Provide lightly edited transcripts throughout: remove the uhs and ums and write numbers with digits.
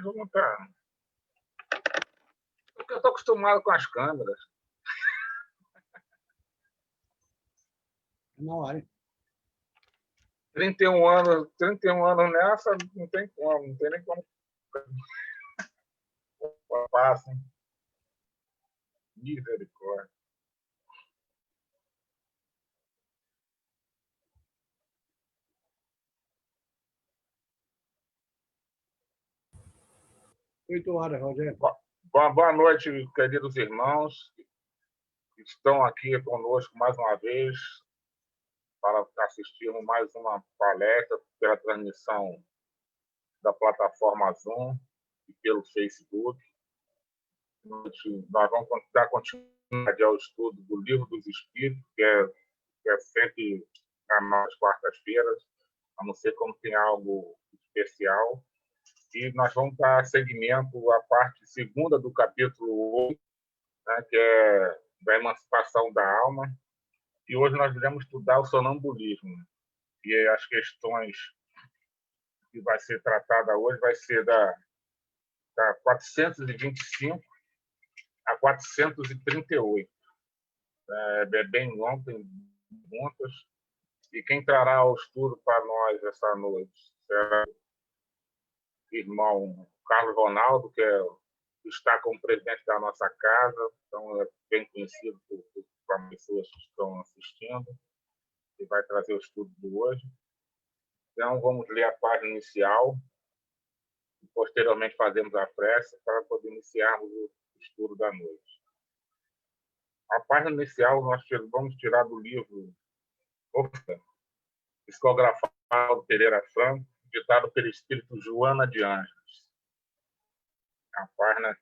mais uma para... Porque eu estou acostumado com as câmeras. Na hora. 31 anos nessa, não tem como, não tem nem como. Passam. Misericórdia. Oito horas, Rogério. Boa noite, queridos irmãos que estão aqui conosco mais uma vez para assistirmos mais uma palestra pela transmissão da plataforma Zoom e pelo Facebook. Nós vamos dar continuidade ao estudo do Livro dos Espíritos, que é sempre nas quartas-feiras, a não ser quando tem algo especial. E nós vamos dar seguimento à parte segunda do capítulo 8, né, que é da emancipação da alma. E hoje nós iremos estudar o sonambulismo. E as questões que vai ser tratada hoje vai ser da 425 a 438. É bem longo, tem perguntas. E quem trará ao estudo para nós essa noite será o irmão Carlos Ronaldo, que está como presidente da nossa casa, então é bem conhecido por as pessoas que estão assistindo, e vai trazer o estudo de hoje. Então, vamos ler a página inicial e, posteriormente, fazemos a prece para poder iniciarmos o estudo da noite. A página inicial nós vamos tirar do livro Psicografado Pereira Franco, ditado pelo espírito Joana de Ângeles. A página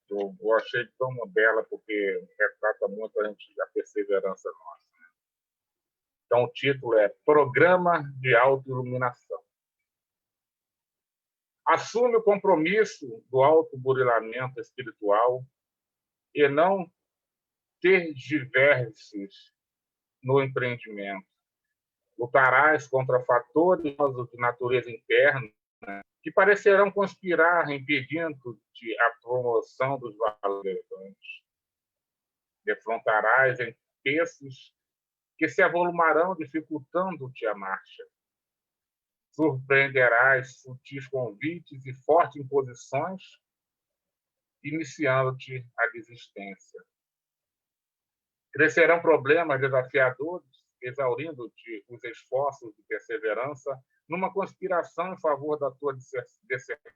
eu achei tão bela porque retrata muito a perseverança nossa. Então, o título é Programa de Autoiluminação. Assume o compromisso do autoburilamento espiritual e não tergiverses no empreendimento. Lutarás contra fatores de natureza interna que parecerão conspirar impedindo-te a promoção dos valores. Defrontarás em peças que se avolumarão, dificultando-te a marcha. Surpreenderás sutis convites e fortes imposições, iniciando-te a desistência. Crescerão problemas desafiadores, exaurindo-te os esforços de perseverança numa conspiração em favor da tua dissertação.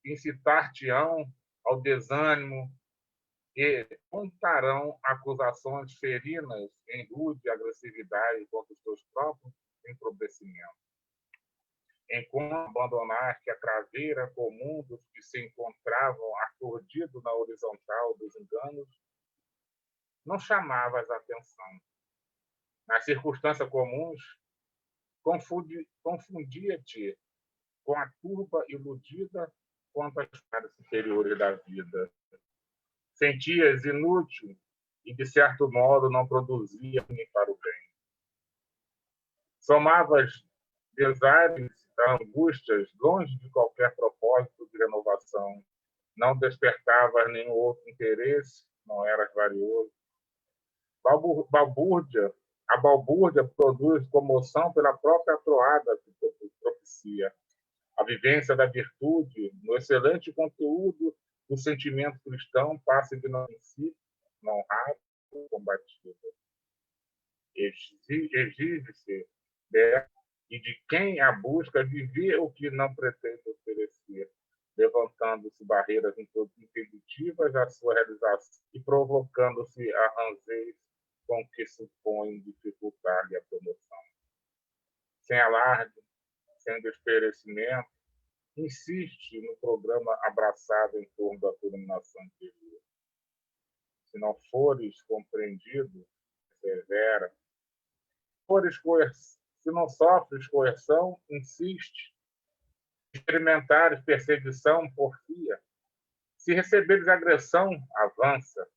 Incitar-te-ão ao desânimo e contarão acusações ferinas em rude agressividade contra os teus próprios empobrecimentos. Enquanto abandonaste a craveira comum dos que se encontravam aturdidos na horizontal dos enganos, não chamavas a atenção. Nas circunstâncias comuns, confundia-te com a turba iludida quanto às áreas superiores da vida. Sentias inútil e, de certo modo, não produzia nem para o bem. Somavas desaires, angústias, longe de qualquer propósito de renovação. Não despertavas nenhum outro interesse, não eras valioso. A balbúrdia produz comoção pela própria troada que propicia. A vivência da virtude, no excelente conteúdo do sentimento cristão, passa de não si, não raro, combatida. Exige-se dela e de quem a busca viver o que não pretende oferecer, levantando-se barreiras impeditivas à sua realização e provocando-se arranjeios com que supõe dificultar-lhe a promoção. Sem alarde, sem desperecimento, insiste no programa abraçado em torno da iluminação interior. Se não fores compreendido, persevera. Se não sofres coerção, insiste. Experimentares perseguição, porfia. Se receberes agressão, avança.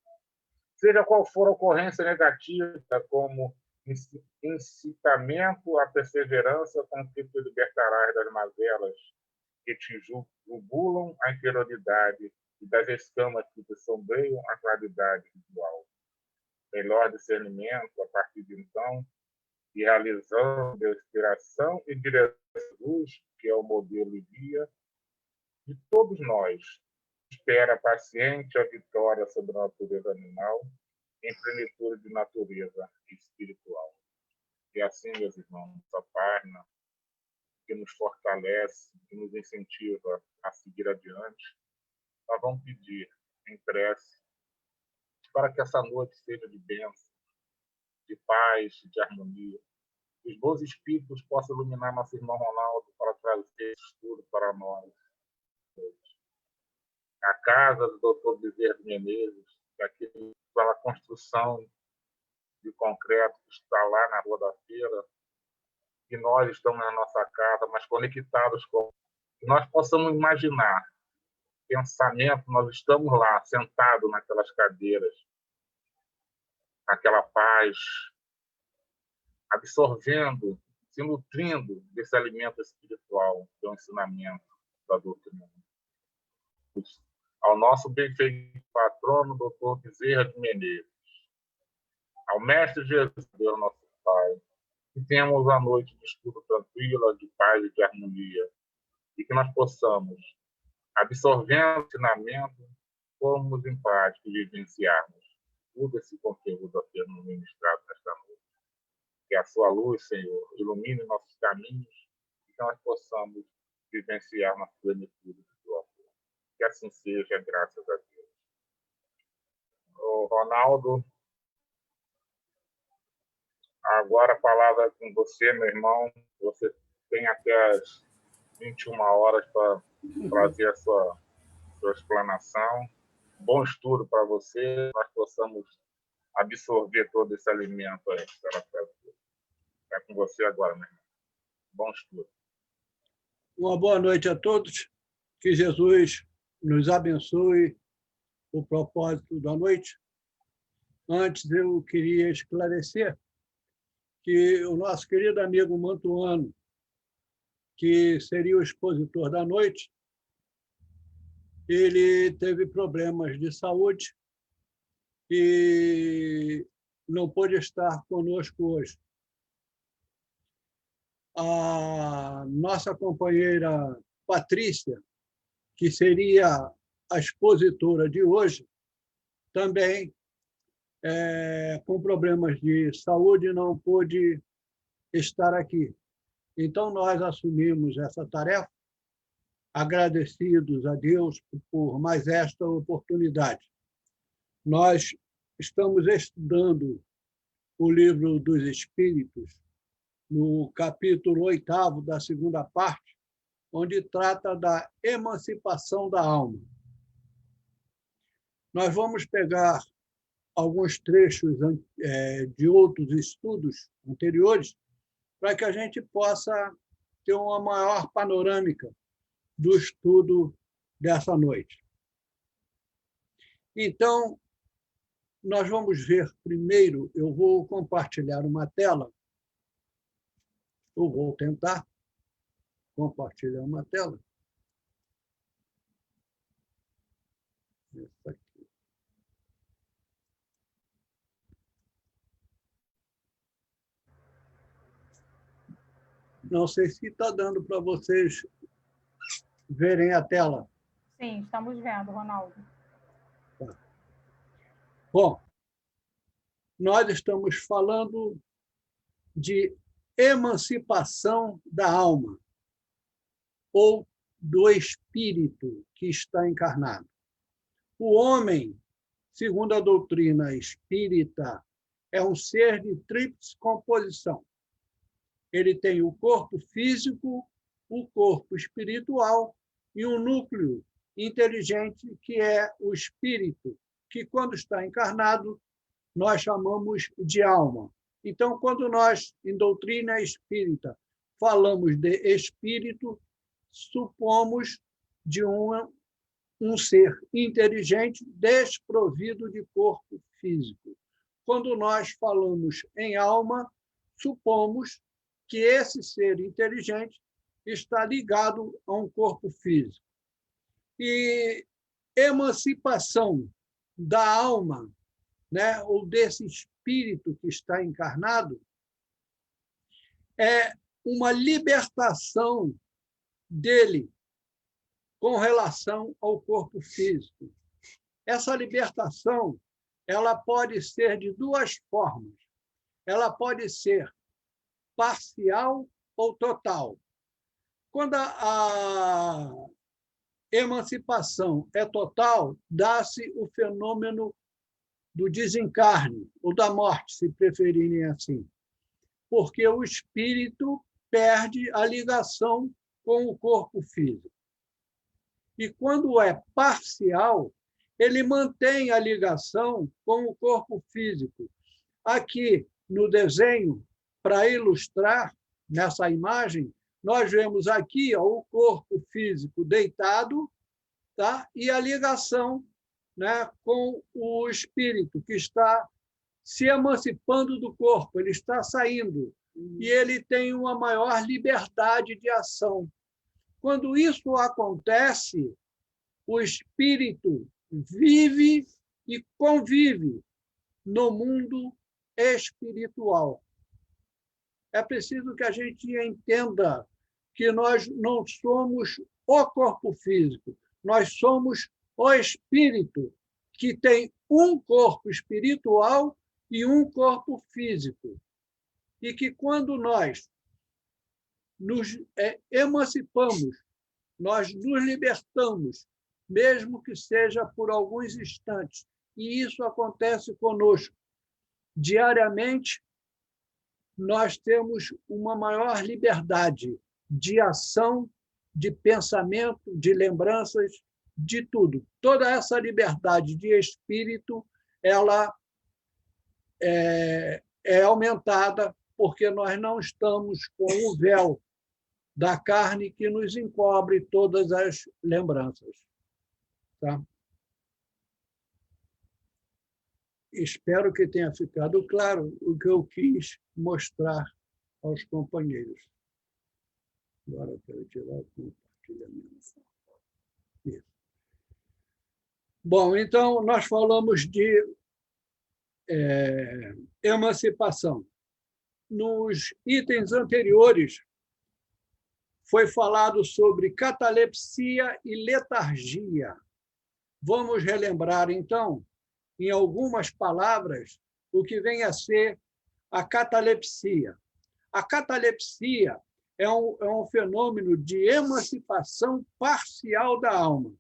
Seja qual for a ocorrência negativa, como incitamento à perseverança com que te libertarás das mazelas que te jugulam a inferioridade e das escamas que te sombreiam a claridade visual. Melhor discernimento a partir de então, e realizando a inspiração e direção de luz, que é o modelo e guia de todos nós, espera paciente a vitória sobre a natureza animal em plenitude de natureza espiritual. E assim, meus irmãos, essa página que nos fortalece, que nos incentiva a seguir adiante, nós vamos pedir em prece para que essa noite seja de bênção, de paz, de harmonia. Que os bons espíritos possam iluminar nosso irmão Ronaldo para trazer esse estudo para nós. A casa do Dr. Bezerra de Menezes, aquela construção de concreto que está lá na Rua da Feira, que nós estamos na nossa casa, mas conectados com... Que nós possamos imaginar pensamento, nós estamos lá, sentados naquelas cadeiras, naquela paz, absorvendo, se nutrindo desse alimento espiritual, do ensinamento da doutrina. Ao nosso benfeito patrono, Dr. Bezerra de Menezes, ao Mestre Jesus, Deus nosso Pai, que tenhamos a noite de estudo tranquila, de paz e de harmonia, e que nós possamos, absorvendo o ensinamento, formos empáticos e vivenciarmos tudo esse conteúdo a ser ministrado nesta noite. Que a sua luz, Senhor, ilumine nossos caminhos e que nós possamos vivenciar na plenitude do teu amor. Que assim seja, graças a Deus. Ronaldo, agora a palavra é com você, meu irmão. Você tem até as 21 horas para fazer a sua explanação. Bom estudo para você, nós possamos absorver todo esse alimento aí. É com você agora, meu irmão. Bom estudo. Uma boa noite a todos. Que Jesus nos abençoe o propósito da noite. Antes, eu queria esclarecer que o nosso querido amigo Mantuano, que seria o expositor da noite, ele teve problemas de saúde e não pôde estar conosco hoje. A nossa companheira Patrícia, que seria a expositora de hoje, também com problemas de saúde não pôde estar aqui. Então, nós assumimos essa tarefa, agradecidos a Deus por mais esta oportunidade. Nós estamos estudando o Livro dos Espíritos, no capítulo 8º da segunda parte, onde trata da emancipação da alma. Nós vamos pegar alguns trechos de outros estudos anteriores para que a gente possa ter uma maior panorâmica do estudo dessa noite. Então, nós vamos ver primeiro, eu vou compartilhar uma tela, eu vou tentar compartilhar uma tela. Essa aqui. Não sei se está dando para vocês verem a tela. Sim, estamos vendo, Ronaldo. Tá. Bom, nós estamos falando de emancipação da alma, ou do espírito que está encarnado. O homem, segundo a doutrina espírita, é um ser de tríplice composição. Ele tem o corpo físico, o corpo espiritual e um núcleo inteligente, que é o espírito, que, quando está encarnado, nós chamamos de alma. Então, quando nós, em doutrina espírita, falamos de espírito, supomos de um ser inteligente desprovido de corpo físico. Quando nós falamos em alma, supomos que esse ser inteligente está ligado a um corpo físico. E emancipação da alma, né, ou desse espírito que está encarnado, é uma libertação dele com relação ao corpo físico. Essa libertação, ela pode ser de duas formas. Ela pode ser parcial ou total. Quando a emancipação é total, dá-se o fenômeno do desencarne, ou da morte, se preferirem assim, porque o espírito perde a ligação com o corpo físico. E quando é parcial, ele mantém a ligação com o corpo físico. Aqui, no desenho, para ilustrar, nessa imagem, nós vemos aqui o corpo físico deitado, tá? E a ligação, né, com o espírito, que está se emancipando do corpo, ele está saindo, e ele tem uma maior liberdade de ação. Quando isso acontece, o espírito vive e convive no mundo espiritual. É preciso que a gente entenda que nós não somos o corpo físico, nós somos o espírito, que tem um corpo espiritual e um corpo físico. E que quando nós nos emancipamos, nós nos libertamos, mesmo que seja por alguns instantes. E isso acontece conosco. Diariamente, nós temos uma maior liberdade de ação, de pensamento, de lembranças, de tudo. Toda essa liberdade de espírito, ela é aumentada porque nós não estamos com o véu da carne que nos encobre todas as lembranças. Tá? Espero que tenha ficado claro o que eu quis mostrar aos companheiros. Agora eu quero tirar o compartilhamento. Isso. Bom, então, nós falamos de emancipação. Nos itens anteriores, foi falado sobre catalepsia e letargia. Vamos relembrar, então, em algumas palavras, o que vem a ser a catalepsia. A catalepsia é um fenômeno de emancipação parcial da alma.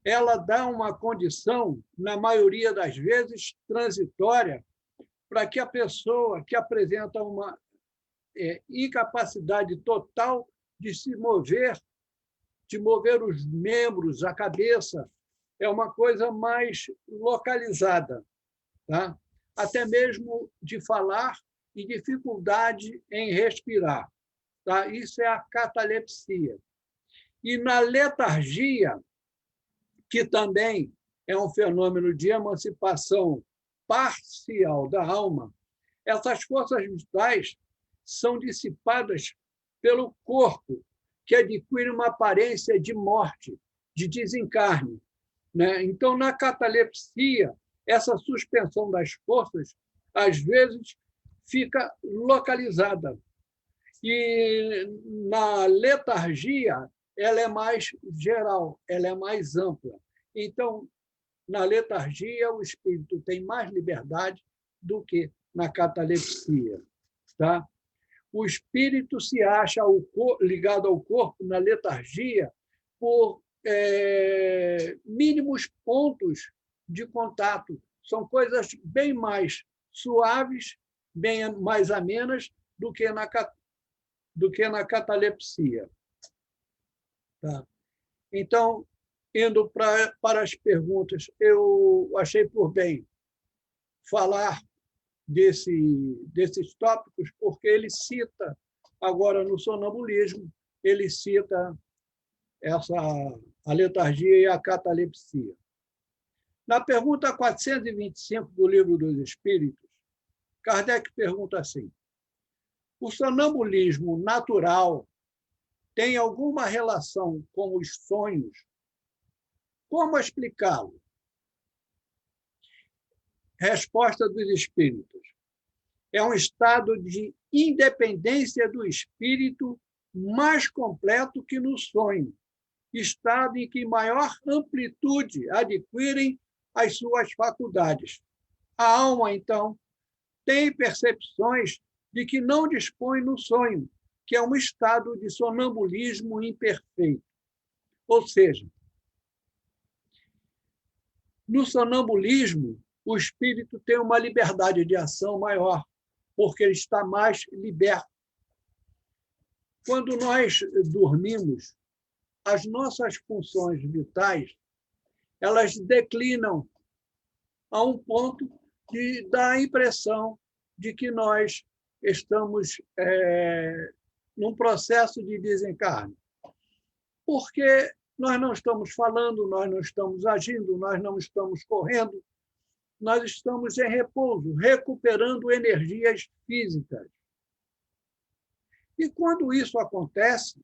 Ela dá uma condição, na maioria das vezes, transitória, para que a pessoa que apresenta uma incapacidade total de se mover, de mover os membros, a cabeça, é uma coisa mais localizada, tá? Até mesmo de falar e dificuldade em respirar. Tá? Isso é a catalepsia. E na letargia, que também é um fenômeno de emancipação parcial da alma, essas forças vitais são dissipadas pelo corpo, que adquire uma aparência de morte, de desencarne. Né? Então, na catalepsia, essa suspensão das forças, às vezes, fica localizada. E na letargia, ela é mais geral, ela é mais ampla. Então, na letargia, o espírito tem mais liberdade do que na catalepsia. Tá? O espírito se acha ligado ao corpo na letargia por mínimos pontos de contato. São coisas bem mais suaves, bem mais amenas do que na catalepsia. Tá? Então, indo para as perguntas, eu achei por bem falar desses tópicos, porque ele cita, agora no sonambulismo, ele cita a letargia e a catalepsia. Na pergunta 425 do Livro dos Espíritos, Kardec pergunta assim: O sonambulismo natural tem alguma relação com os sonhos? Como explicá-lo? Resposta dos espíritos. É um estado de independência do espírito mais completo que no sonho, estado em que maior amplitude adquirem as suas faculdades. A alma, então, tem percepções de que não dispõe no sonho, que é um estado de sonambulismo imperfeito. Ou seja, no sonambulismo, o espírito tem uma liberdade de ação maior, porque ele está mais liberto. Quando nós dormimos, as nossas funções vitais, elas declinam a um ponto de dar a impressão de que nós estamos num processo de desencarne. Porque nós não estamos falando, nós não estamos agindo, nós não estamos correndo, nós estamos em repouso, recuperando energias físicas. E quando isso acontece,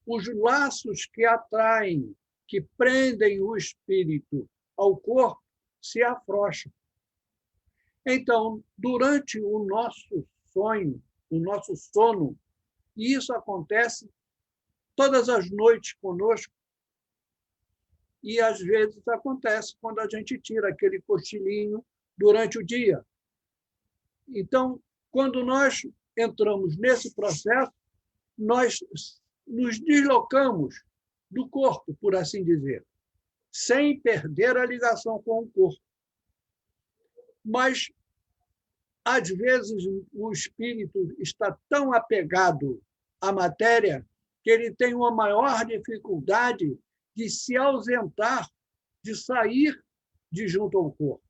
os laços que atraem, que prendem o espírito ao corpo, se afrouxam. Então, durante o nosso sonho, o nosso sono, e isso acontece todas as noites conosco, e às vezes acontece quando a gente tira aquele cochilinho durante o dia. Então, quando nós entramos nesse processo, nós nos deslocamos do corpo, por assim dizer, sem perder a ligação com o corpo. Mas, às vezes, o espírito está tão apegado à matéria que ele tem uma maior dificuldade de se ausentar, de sair de junto ao corpo.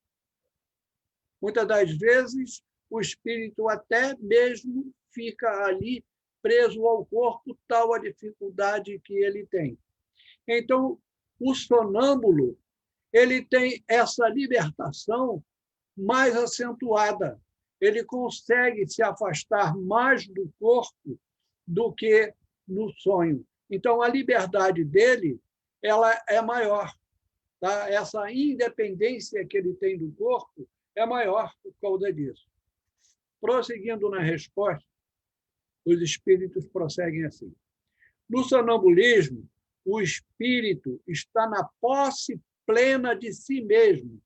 Muitas das vezes, o espírito até mesmo fica ali preso ao corpo, tal a dificuldade que ele tem. Então, o sonâmbulo, ele tem essa libertação mais acentuada. Ele consegue se afastar mais do corpo do que no sonho. Então, a liberdade dele, ela é maior. Tá? Essa independência que ele tem do corpo é maior por causa disso. Prosseguindo na resposta, os espíritos prosseguem assim. No sonambulismo, o espírito está na posse plena de si mesmo.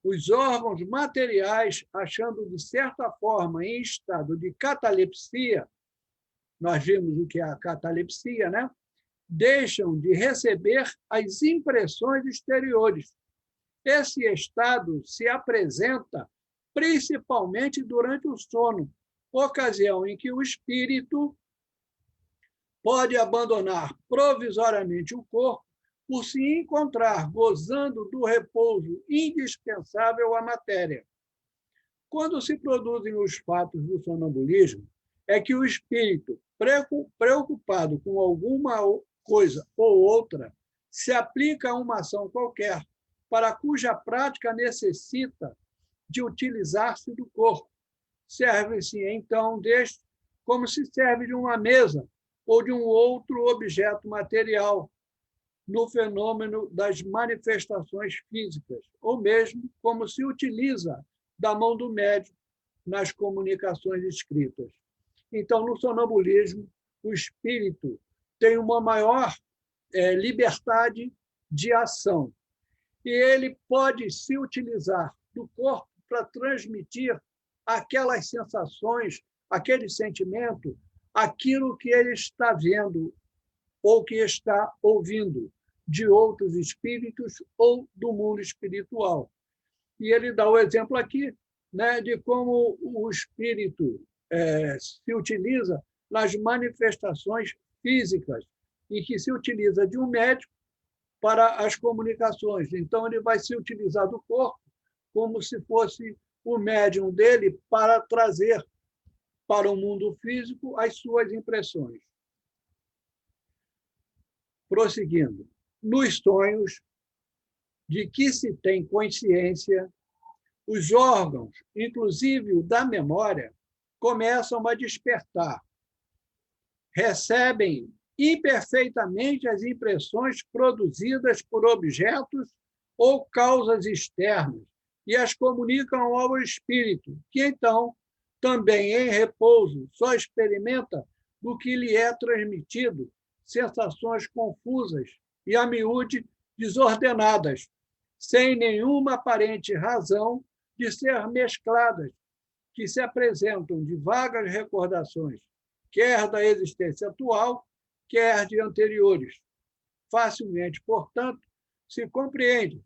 Os órgãos materiais, achando de certa forma em estado de catalepsia, nós vimos o que é a catalepsia, né? Deixam de receber as impressões exteriores. Esse estado se apresenta principalmente durante o sono, ocasião em que o espírito pode abandonar provisoriamente o corpo por se encontrar gozando do repouso indispensável à matéria. Quando se produzem os fatos do sonambulismo, é que o espírito, preocupado com alguma coisa ou outra, se aplica a uma ação qualquer, para cuja prática necessita de utilizar-se do corpo. Serve-se, então, deste como se serve de uma mesa ou de um outro objeto material, no fenômeno das manifestações físicas, ou mesmo como se utiliza da mão do médium nas comunicações escritas. Então, no sonambulismo, o espírito tem uma maior liberdade de ação. E ele pode se utilizar do corpo para transmitir aquelas sensações, aquele sentimento, aquilo que ele está vendo ou que está ouvindo de outros espíritos ou do mundo espiritual. E ele dá o exemplo aqui, né, de como o espírito se utiliza nas manifestações físicas e que se utiliza de um médium para as comunicações. Então, ele vai se utilizar do corpo como se fosse o médium dele para trazer para o mundo físico as suas impressões. Prosseguindo, nos sonhos de que se tem consciência, os órgãos, inclusive o da memória, começam a despertar. Recebem imperfeitamente as impressões produzidas por objetos ou causas externas e as comunicam ao espírito, que então, também em repouso, só experimenta do que lhe é transmitido, sensações confusas e, a miúde, desordenadas, sem nenhuma aparente razão de ser mescladas, que se apresentam de vagas recordações, quer da existência atual, quer de anteriores. Facilmente, portanto, se compreende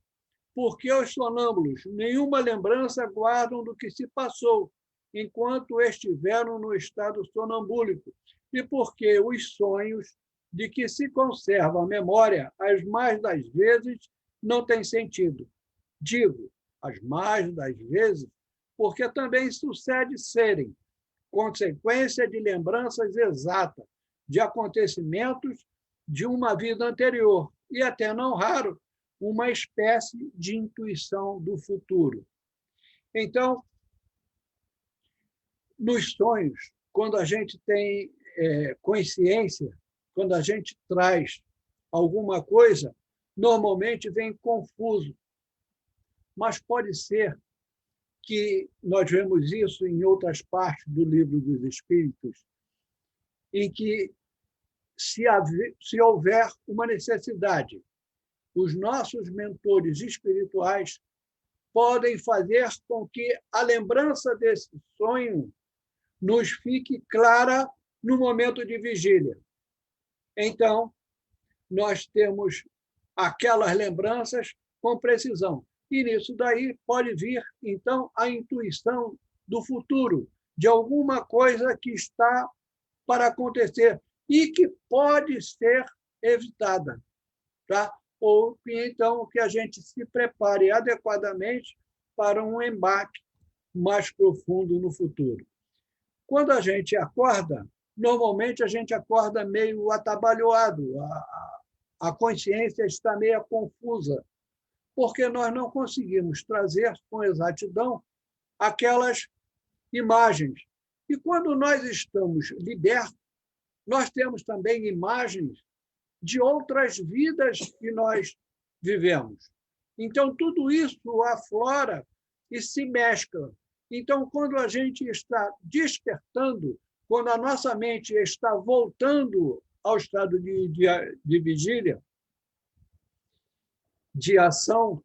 porque os sonâmbulos nenhuma lembrança guardam do que se passou enquanto estiveram no estado sonambúlico e porque os sonhos de que se conserva a memória, as mais das vezes, não têm sentido. Digo, as mais das vezes, porque também sucede serem consequência de lembranças exatas de acontecimentos de uma vida anterior e, até não raro, uma espécie de intuição do futuro. Então, nos sonhos, quando a gente tem consciência, quando a gente traz alguma coisa, normalmente vem confuso. Mas pode ser que nós vemos isso em outras partes do Livro dos Espíritos, em que, se houver uma necessidade, os nossos mentores espirituais podem fazer com que a lembrança desse sonho nos fique clara no momento de vigília. Então, nós temos aquelas lembranças com precisão. E nisso daí pode vir, então, a intuição do futuro, de alguma coisa que está para acontecer e que pode ser evitada. Tá? Ou, então, que a gente se prepare adequadamente para um embate mais profundo no futuro. Quando a gente acorda, normalmente a gente acorda meio atabalhoado, a consciência está meio confusa, porque nós não conseguimos trazer com exatidão aquelas imagens. E quando nós estamos libertos, nós temos também imagens de outras vidas que nós vivemos. Então, tudo isso aflora e se mescla. Então, quando a gente está despertando, quando a nossa mente está voltando ao estado de vigília, de ação,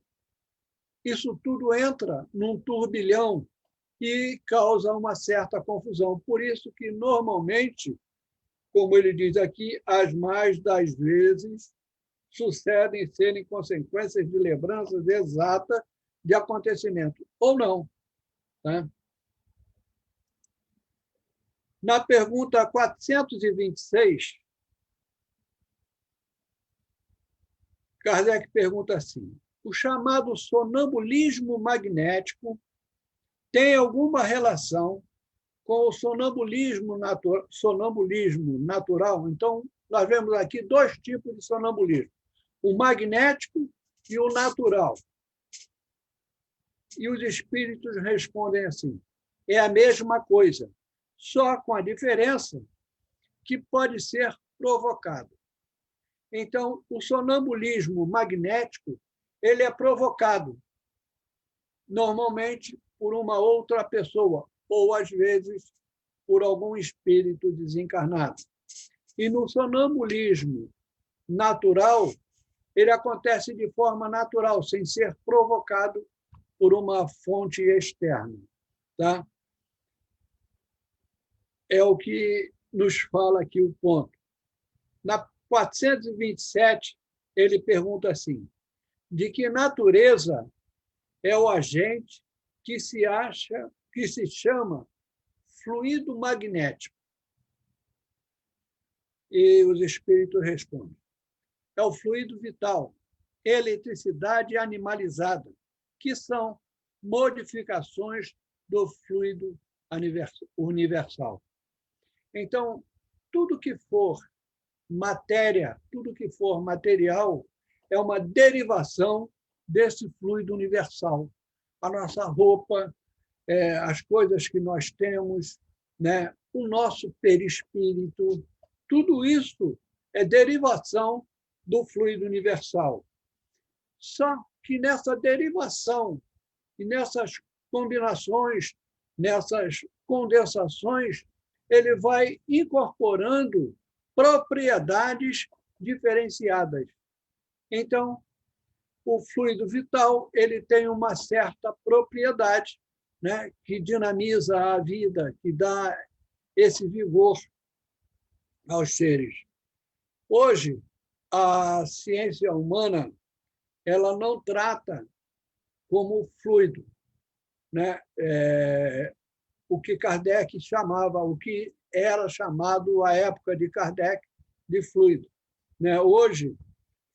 isso tudo entra num turbilhão e causa uma certa confusão. Por isso que, normalmente, como ele diz aqui, as mais das vezes sucedem serem consequências de lembranças exatas de acontecimento, ou não. Tá? Na pergunta 426, Kardec pergunta assim: o chamado sonambulismo magnético tem alguma relação com o sonambulismo natural? Então, nós vemos aqui dois tipos de sonambulismo: o magnético e o natural. E os espíritos respondem assim: é a mesma coisa, só com a diferença que pode ser provocado. Então, o sonambulismo magnético ele é provocado, normalmente por uma outra pessoa, ou, às vezes, por algum espírito desencarnado. E no sonambulismo natural, ele acontece de forma natural, sem ser provocado por uma fonte externa. Tá? É o que nos fala aqui o ponto. Na 427, ele pergunta assim: de que natureza é o agente que se chama fluido magnético? E os espíritos respondem: é o fluido vital, eletricidade animalizada, que são modificações do fluido universal. Então, tudo que for matéria, tudo que for material, é uma derivação desse fluido universal. A nossa roupa, as coisas que nós temos, né, o nosso perispírito, tudo isso é derivação do fluido universal. Só que nessa derivação e nessas combinações, nessas condensações, ele vai incorporando propriedades diferenciadas. Então, o fluido vital ele tem uma certa propriedade, né, que dinamiza a vida, que dá esse vigor aos seres. Hoje, a ciência humana ela não trata como fluido, né? O que Kardec chamava, o que era chamado à época de Kardec de fluido, né? Hoje,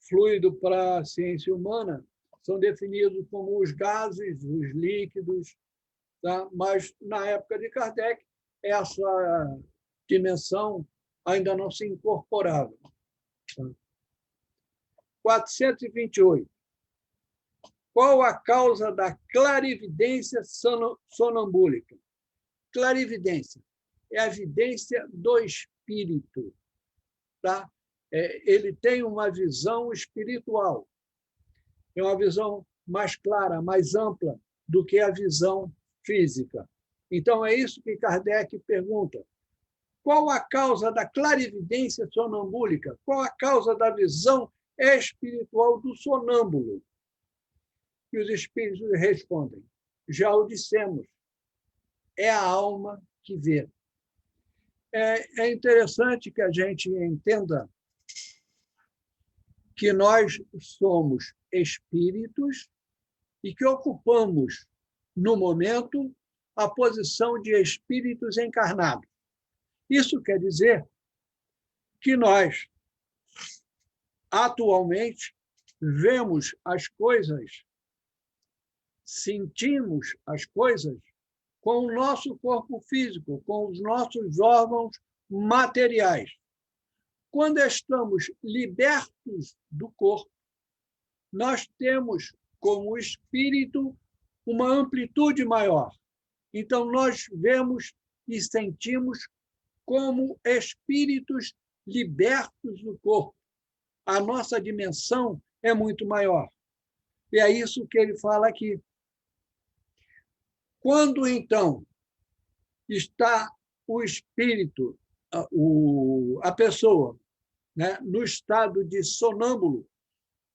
fluido para a ciência humana são definidos como os gases, os líquidos, tá? Mas na época de Kardec essa dimensão ainda não se incorporava. 428. Qual a causa da clarividência sonambúlica? Clarividência é a vidência do espírito, tá? Ele tem uma visão espiritual, é uma visão mais clara, mais ampla do que a visão física. Então, é isso que Kardec pergunta. Qual a causa da clarividência sonambúlica? Qual a causa da visão espiritual do sonâmbulo? E os espíritos respondem: já o dissemos, é a alma que vê. É interessante que a gente entenda que nós somos espíritos e que ocupamos, no momento, a posição de espíritos encarnados. Isso quer dizer que nós, atualmente, vemos as coisas, sentimos as coisas com o nosso corpo físico, com os nossos órgãos materiais. Quando estamos libertos do corpo, nós temos como espírito uma amplitude maior. Então, nós vemos e sentimos como espíritos libertos do corpo. A nossa dimensão é muito maior. E é isso que ele fala aqui. Quando, então, está o espírito, a pessoa, né, no estado de sonâmbulo,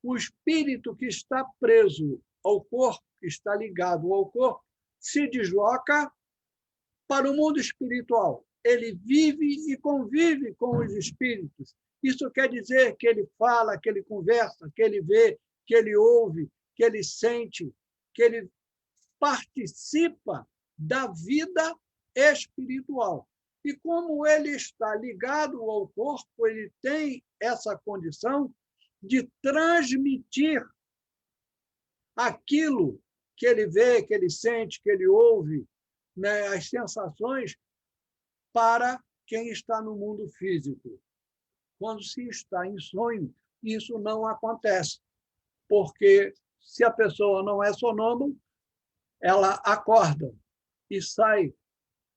o espírito que está preso ao corpo, que está ligado ao corpo, se desloca para o mundo espiritual. Ele vive e convive com os espíritos. Isso quer dizer que ele fala, que ele conversa, que ele vê, que ele ouve, que ele sente, que ele participa da vida espiritual. E como ele está ligado ao corpo, ele tem essa condição de transmitir aquilo que ele vê, que ele sente, que ele ouve, né, as sensações, para quem está no mundo físico. Quando se está em sonho, isso não acontece, porque se a pessoa não é sonâmbula, ela acorda e sai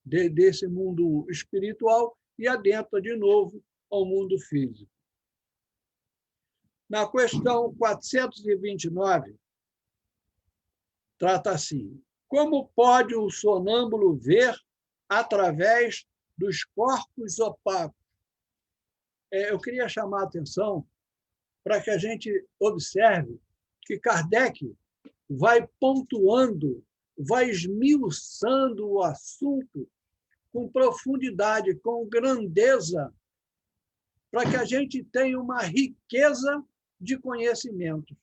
desse mundo espiritual e adentra de novo ao mundo físico. Na questão 429, trata assim: como pode o sonâmbulo ver através dos corpos opacos? Eu queria chamar a atenção para que a gente observe que Kardec vai pontuando, vai esmiuçando o assunto com profundidade, com grandeza, para que a gente tenha uma riqueza de conhecimento,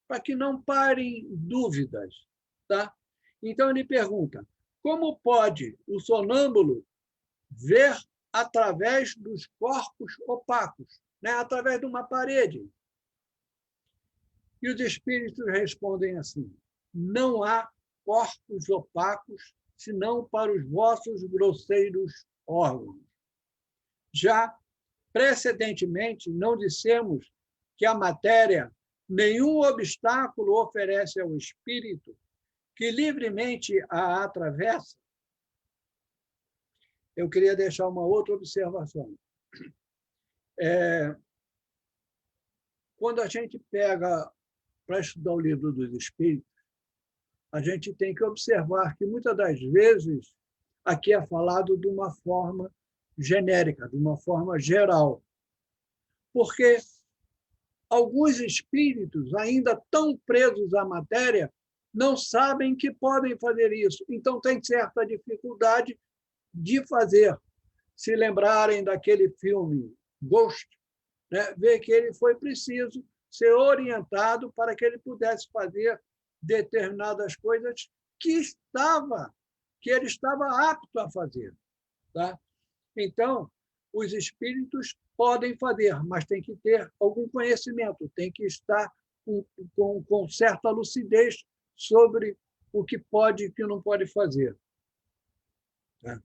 para que não parem dúvidas, tá? Então, ele pergunta: como pode o sonâmbulo ver através dos corpos opacos, né? Através de uma parede? E os espíritos respondem assim: não há corpos opacos, senão para os vossos grosseiros órgãos. Já precedentemente, não dissemos que a matéria nenhum obstáculo oferece ao espírito que livremente a atravessa? eu queria deixar uma outra observação. Quando a gente pega para estudar o Livro dos Espíritos, a gente tem que observar que, muitas das vezes, aqui é falado de uma forma genérica, de uma forma geral. Porque alguns espíritos, ainda tão presos à matéria, não sabem que podem fazer isso. Então, tem certa dificuldade de fazer. Se lembrarem daquele filme Ghost, né, ver que ele foi preciso ser orientado para que ele pudesse fazer determinadas coisas que ele estava apto a fazer. Tá? Então, os espíritos podem fazer, mas tem que ter algum conhecimento, tem que estar com certa lucidez sobre o que pode e o que não pode fazer. Tá?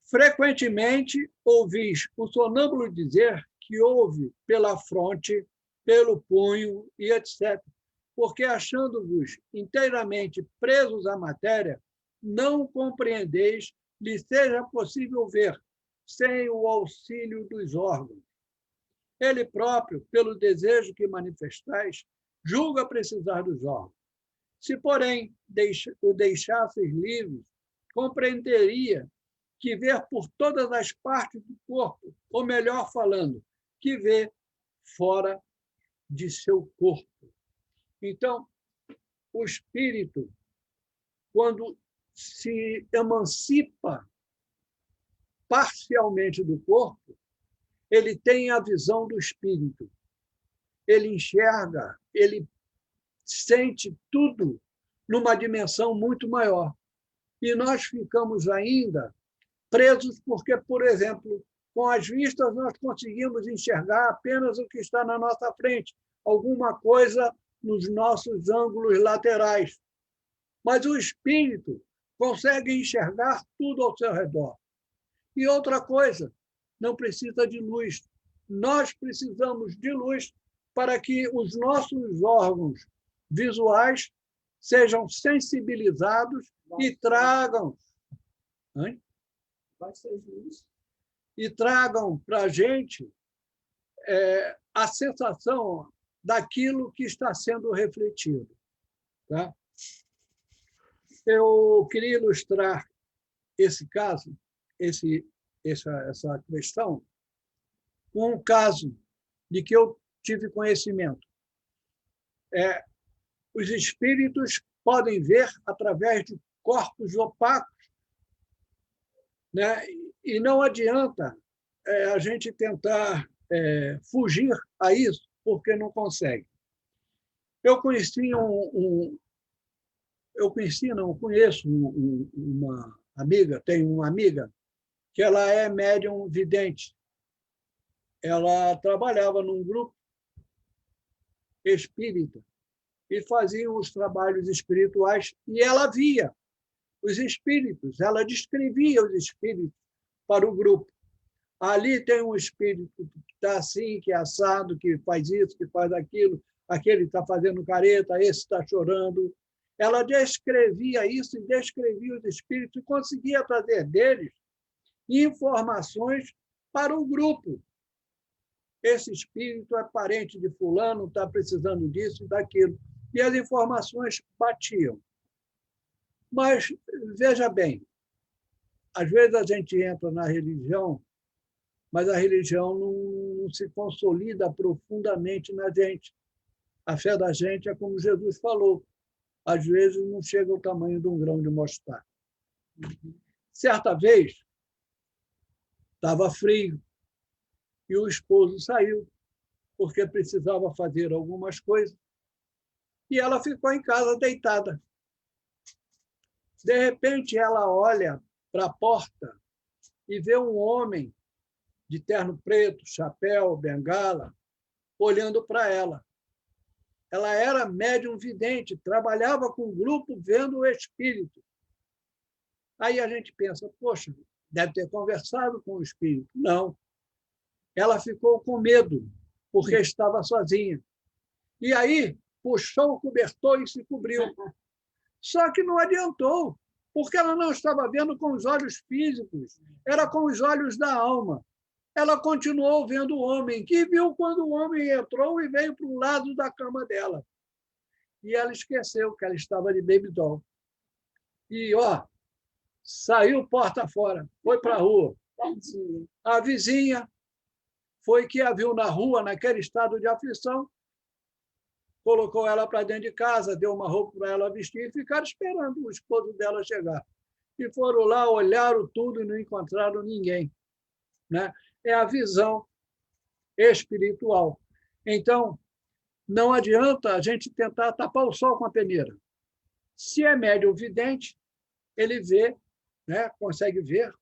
Frequentemente, ouvis o sonâmbulo dizer que ouve pela fronte, pelo punho e etc., porque, achando-vos inteiramente presos à matéria, não compreendeis lhe seja possível ver, sem o auxílio dos órgãos. Ele próprio, pelo desejo que manifestais, julga precisar dos órgãos. Se, porém, o deixasseis livre, compreenderia que ver por todas as partes do corpo, ou melhor falando, que vê fora de seu corpo. Então, o espírito, quando se emancipa parcialmente do corpo, ele tem a visão do espírito. Ele enxerga, ele sente tudo numa dimensão muito maior. E nós ficamos ainda presos porque, por exemplo, com as vistas nós conseguimos enxergar apenas o que está na nossa frente, alguma coisa nos nossos ângulos laterais. Mas o espírito consegue enxergar tudo ao seu redor. E outra coisa, não precisa de luz. Nós precisamos de luz para que os nossos órgãos visuais sejam sensibilizados e tragam para a gente a sensação daquilo que está sendo refletido. Tá? Eu queria ilustrar esse caso, essa questão, com um caso de que eu tive conhecimento. Os espíritos podem ver através de corpos opacos, né? E não adianta a gente tentar fugir a isso, porque não consegue. Eu conheço uma amiga, tenho uma amiga que ela é médium vidente. Ela trabalhava num grupo espírita e fazia os trabalhos espirituais e ela via os espíritos, ela descrevia os espíritos para o grupo. Ali tem um espírito que está assim, que é assado, que faz isso, que faz aquilo, aquele está fazendo careta, esse está chorando. Ela descrevia isso e descrevia os espíritos e conseguia trazer deles informações para o grupo. Esse espírito é parente de fulano, está precisando disso e daquilo. E as informações batiam. Mas, veja bem, às vezes a gente entra na religião, mas a religião não se consolida profundamente na gente. A fé da gente é como Jesus falou, às vezes não chega ao tamanho de um grão de mostarda. Certa vez, estava frio e o esposo saiu porque precisava fazer algumas coisas e ela ficou em casa deitada. De repente, ela olha para a porta e vê um homem de terno preto, chapéu, bengala, olhando para ela. Ela era médium vidente, trabalhava com um grupo vendo o espírito. Aí a gente pensa, poxa, deve ter conversado com o espírito. Não. Ela ficou com medo, porque estava sozinha. E aí puxou o cobertor e se cobriu. Só que não adiantou. porque ela não estava vendo com os olhos físicos, era com os olhos da alma. Ela continuou vendo o homem, que viu quando o homem entrou e veio para o lado da cama dela. E ela esqueceu que ela estava de baby doll. E, saiu porta fora, foi para a rua. A vizinha foi que a viu na rua, naquele estado de aflição, colocou ela para dentro de casa, deu uma roupa para ela vestir e ficaram esperando o esposo dela chegar. E foram lá, olharam tudo e não encontraram ninguém. Né? É a visão espiritual. Então, não adianta a gente tentar tapar o sol com a peneira. Se é médium vidente, ele vê, né, consegue ver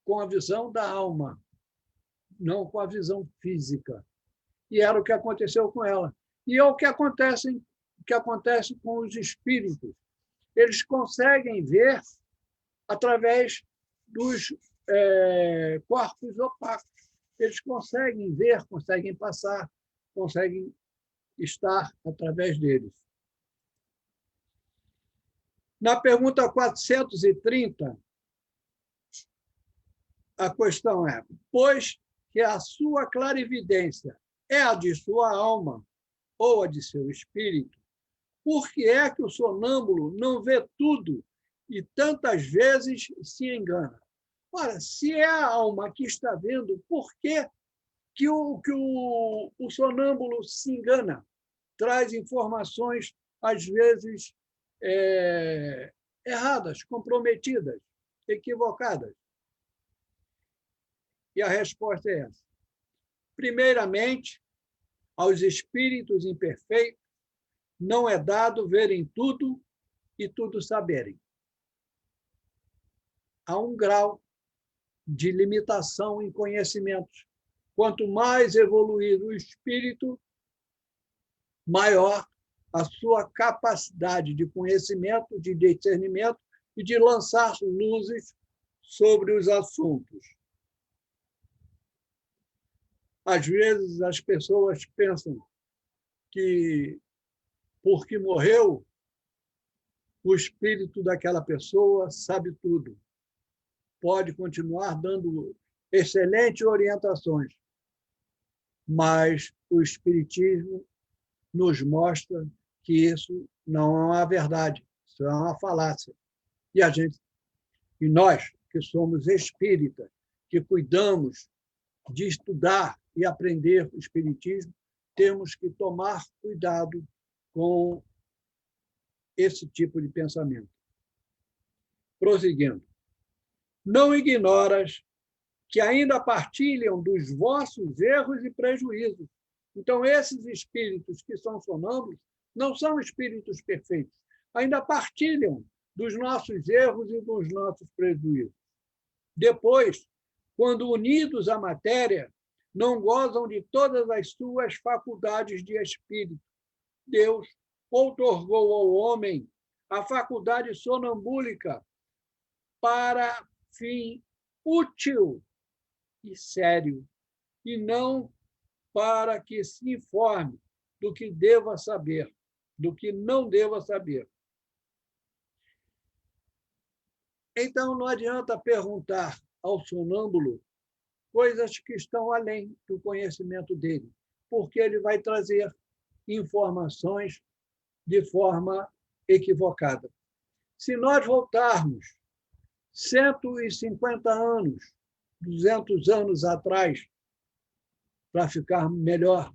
com a visão da alma, não com a visão física. E era o que aconteceu com ela. E é o que acontece com os espíritos. Eles conseguem ver através dos corpos opacos. Eles conseguem ver, conseguem passar, conseguem estar através deles. Na pergunta 430, a questão é: pois que a sua clarividência é a de sua alma ou a de seu espírito, por que é que o sonâmbulo não vê tudo e tantas vezes se engana? Ora, se é a alma que está vendo, por que o sonâmbulo se engana? Traz informações, às vezes, erradas, comprometidas, equivocadas. E a resposta é essa. Primeiramente, aos espíritos imperfeitos não é dado verem tudo e tudo saberem. Há um grau de limitação em conhecimentos. Quanto mais evoluído o espírito, maior a sua capacidade de conhecimento, de discernimento e de lançar luzes sobre os assuntos. Às vezes, as pessoas pensam que, porque morreu, o espírito daquela pessoa sabe tudo. Pode continuar dando excelentes orientações, mas o Espiritismo nos mostra que isso não é uma verdade, isso é uma falácia. E nós, que somos espíritas, que cuidamos de estudar e aprender o Espiritismo, temos que tomar cuidado com esse tipo de pensamento. Prosseguindo. Não ignoras que ainda partilham dos vossos erros e prejuízos. Então, esses espíritos que são sonâmbulos não são espíritos perfeitos. Ainda partilham dos nossos erros e dos nossos prejuízos. Depois, quando unidos à matéria, não gozam de todas as suas faculdades de espírito. Deus outorgou ao homem a faculdade sonambúlica para fim útil e sério, e não para que se informe do que deva saber, do que não deva saber. Então, não adianta perguntar ao sonâmbulo coisas que estão além do conhecimento dele, porque ele vai trazer informações de forma equivocada. Se nós voltarmos 150 anos, 200 anos atrás, para ficar melhor,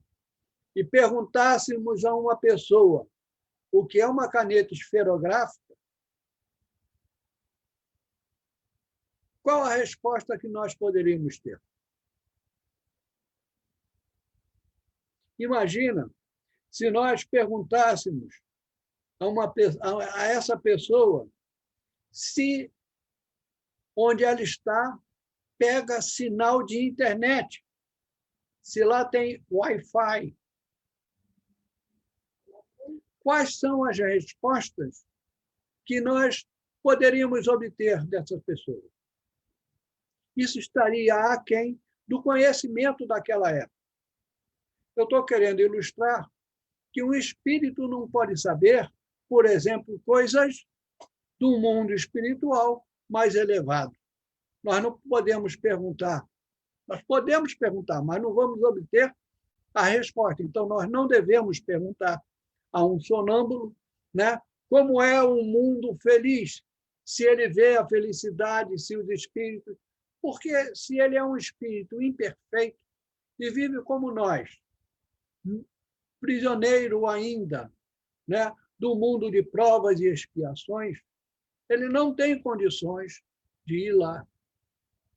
e perguntássemos a uma pessoa o que é uma caneta esferográfica, qual a resposta que nós poderíamos ter? Imagina se nós perguntássemos a essa pessoa se onde ela está pega sinal de internet, se lá tem Wi-Fi. Quais são as respostas que nós poderíamos obter dessas pessoas? Isso estaria aquém do conhecimento daquela época. Eu estou querendo ilustrar que um espírito não pode saber, por exemplo, coisas do mundo espiritual mais elevado. Nós não podemos perguntar, nós podemos perguntar, mas não vamos obter a resposta. Então, nós não devemos perguntar a um sonâmbulo, né, como é um mundo feliz, se ele vê a felicidade, se os espíritos... Porque se ele é um espírito imperfeito e vive como nós, prisioneiro ainda, né, do mundo de provas e expiações, ele não tem condições de ir lá,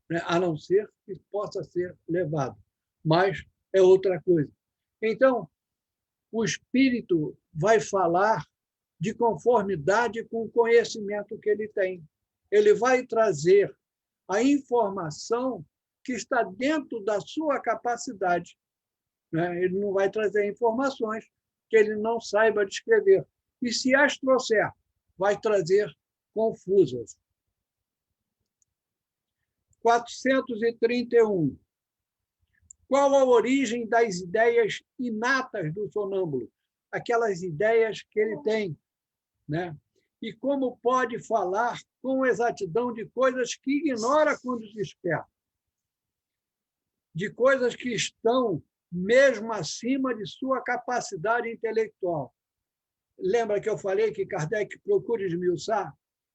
né, a não ser que possa ser levado. Mas é outra coisa. Então, o espírito vai falar de conformidade com o conhecimento que ele tem. Ele vai trazer a informação que está dentro da sua capacidade, né? Ele não vai trazer informações que ele não saiba descrever. E se as trouxer, vai trazer confusas. 431. Qual a origem das ideias inatas do sonâmbulo? Aquelas ideias que ele tem, né? E como pode falar com exatidão de coisas que ignora quando desperta, de coisas que estão mesmo acima de sua capacidade intelectual. Lembra que eu falei que Kardec procura esmiuçar?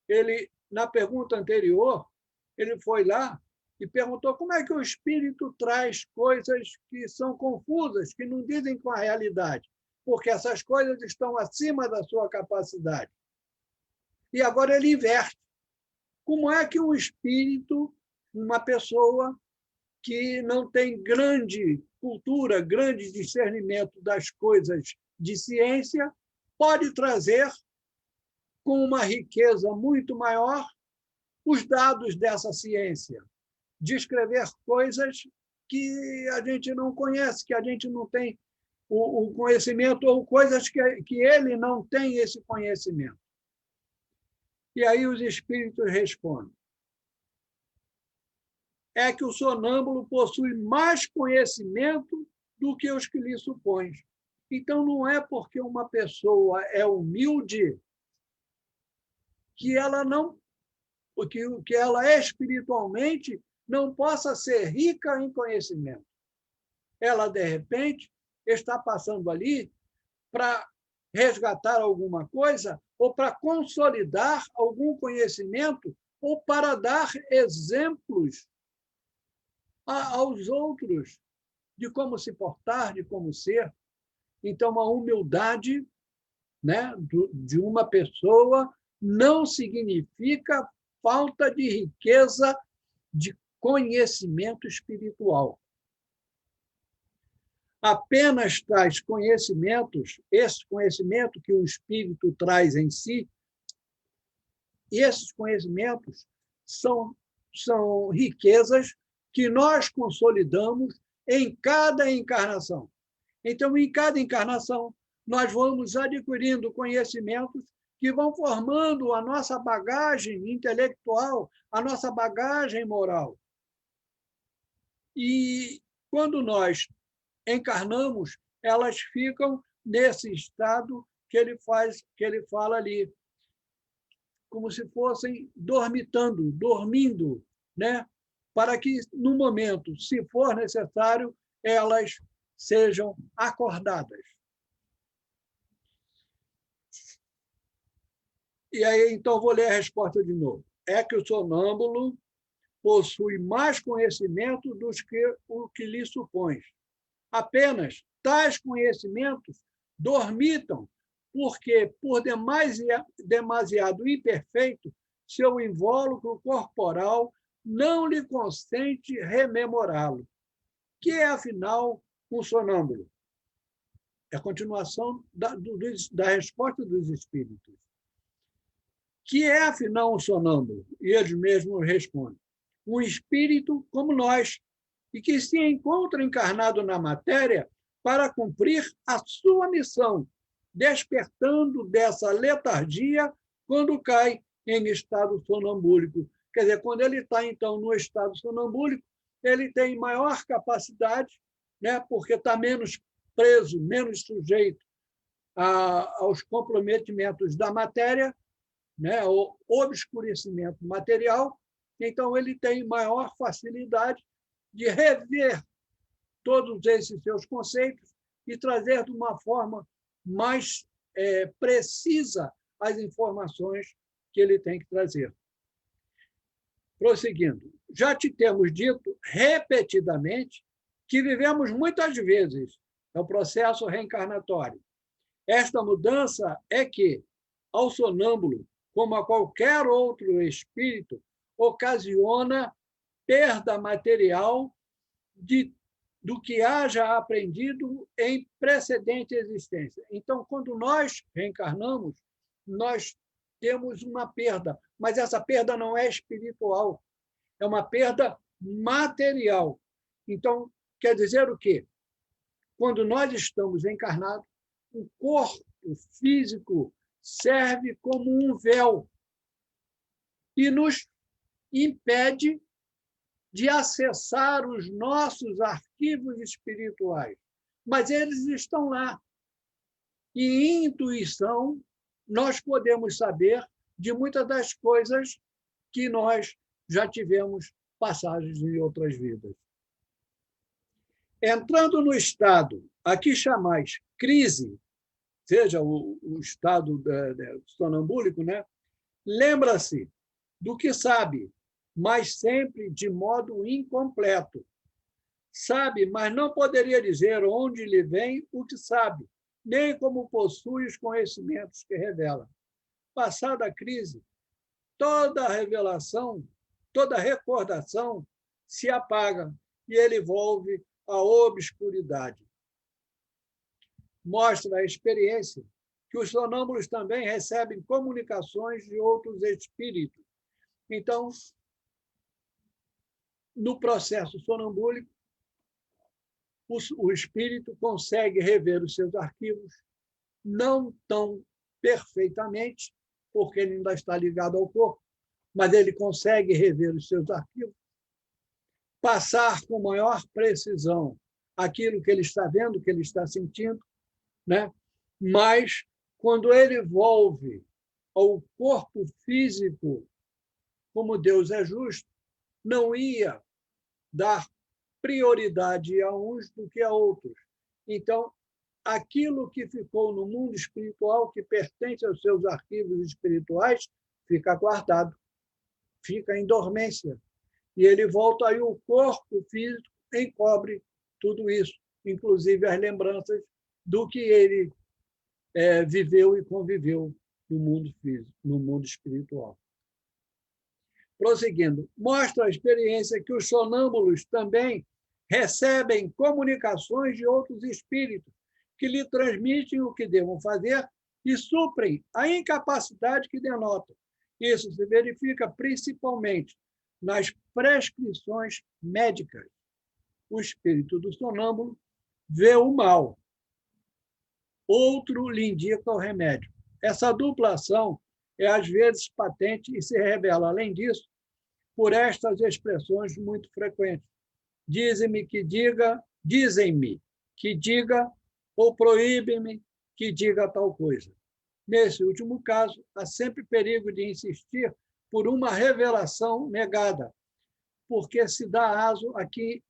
Ele, na pergunta anterior, ele foi lá e perguntou como é que o espírito traz coisas que são confusas, que não dizem com a realidade, porque essas coisas estão acima da sua capacidade. E agora ele inverte. Como é que um espírito, uma pessoa que não tem grande cultura, grande discernimento das coisas de ciência, pode trazer, com uma riqueza muito maior, os dados dessa ciência, descrever coisas que a gente não conhece, que a gente não tem o conhecimento, ou coisas que ele não tem esse conhecimento. E aí os espíritos respondem. É que o sonâmbulo possui mais conhecimento do que os que lhe supõem. Então, não é porque uma pessoa é humilde que ela não, que ela espiritualmente não possa ser rica em conhecimento. Ela, de repente, está passando ali para resgatar alguma coisa ou para consolidar algum conhecimento ou para dar exemplos aos outros de como se portar, de como ser. Então, a humildade, né, de uma pessoa não significa falta de riqueza de conhecimento espiritual. Apenas tais conhecimentos, esse conhecimento que o espírito traz em si, esses conhecimentos são riquezas que nós consolidamos em cada encarnação. Então, em cada encarnação, nós vamos adquirindo conhecimentos que vão formando a nossa bagagem intelectual, a nossa bagagem moral. E quando nós encarnamos, elas ficam nesse estado que ele fala ali, como se fossem dormindo, né? Para que, no momento, se for necessário, elas sejam acordadas. E aí, então, vou ler a resposta de novo. É que o sonâmbulo possui mais conhecimento do que o que lhe supõe. Apenas tais conhecimentos dormitam, porque, por demasiado imperfeito, seu invólucro corporal não lhe consente rememorá-lo. Que é, afinal, um sonâmbulo? É a continuação da resposta dos espíritos. Que é, afinal, um sonâmbulo? E eles mesmos respondem. Um espírito como nós, e que se encontra encarnado na matéria para cumprir a sua missão, despertando dessa letargia quando cai em estado sonambúlico. Quer dizer, quando ele está, então, no estado sonambúlico, ele tem maior capacidade, né, porque está menos preso, menos sujeito aos comprometimentos da matéria, né, o obscurecimento material, então ele tem maior facilidade de rever todos esses seus conceitos e trazer de uma forma mais precisa as informações que ele tem que trazer. Prosseguindo, já te temos dito repetidamente que vivemos muitas vezes o processo reencarnatório. Esta mudança é que, ao sonâmbulo, como a qualquer outro espírito, ocasiona perda material do que haja aprendido em precedente existência. Então, quando nós reencarnamos, nós temos uma perda, mas essa perda não é espiritual, é uma perda material. Então, quer dizer o quê? Quando nós estamos encarnados, o corpo físico serve como um véu e nos impede de acessar os nossos arquivos espirituais. Mas eles estão lá. E em intuição, nós podemos saber de muitas das coisas que nós já tivemos passagens em outras vidas. Entrando no estado a que chamais crise, seja o estado sonambúlico, né? Lembra-se do que sabe, mas sempre de modo incompleto. Sabe, mas não poderia dizer onde lhe vem o que sabe, nem como possui os conhecimentos que revela. Passada a crise, toda revelação, toda recordação se apaga e ele volve à obscuridade. Mostra a experiência que os sonâmbulos também recebem comunicações de outros espíritos. Então, no processo sonambúlico, o espírito consegue rever os seus arquivos, não tão perfeitamente, porque ele ainda está ligado ao corpo, mas ele consegue rever os seus arquivos, passar com maior precisão aquilo que ele está vendo, que ele está sentindo, né? Mas, quando ele volve ao corpo físico, como Deus é justo, não ia dar prioridade a uns do que a outros. Então, aquilo que ficou no mundo espiritual, que pertence aos seus arquivos espirituais, fica guardado, fica em dormência. E ele volta aí, o corpo físico encobre tudo isso, inclusive as lembranças do que ele viveu e conviveu no mundo físico, no mundo espiritual. Prosseguindo, mostra a experiência que os sonâmbulos também recebem comunicações de outros espíritos que lhe transmitem o que devam fazer e suprem a incapacidade que denotam. Isso se verifica principalmente nas prescrições médicas. O espírito do sonâmbulo vê o mal, outro lhe indica o remédio. Essa dupla ação é às vezes patente e se revela, além disso, por estas expressões muito frequentes. Dizem-me que diga, ou proíbe-me que diga tal coisa. Nesse último caso, há sempre perigo de insistir por uma revelação negada, porque se dá aso a que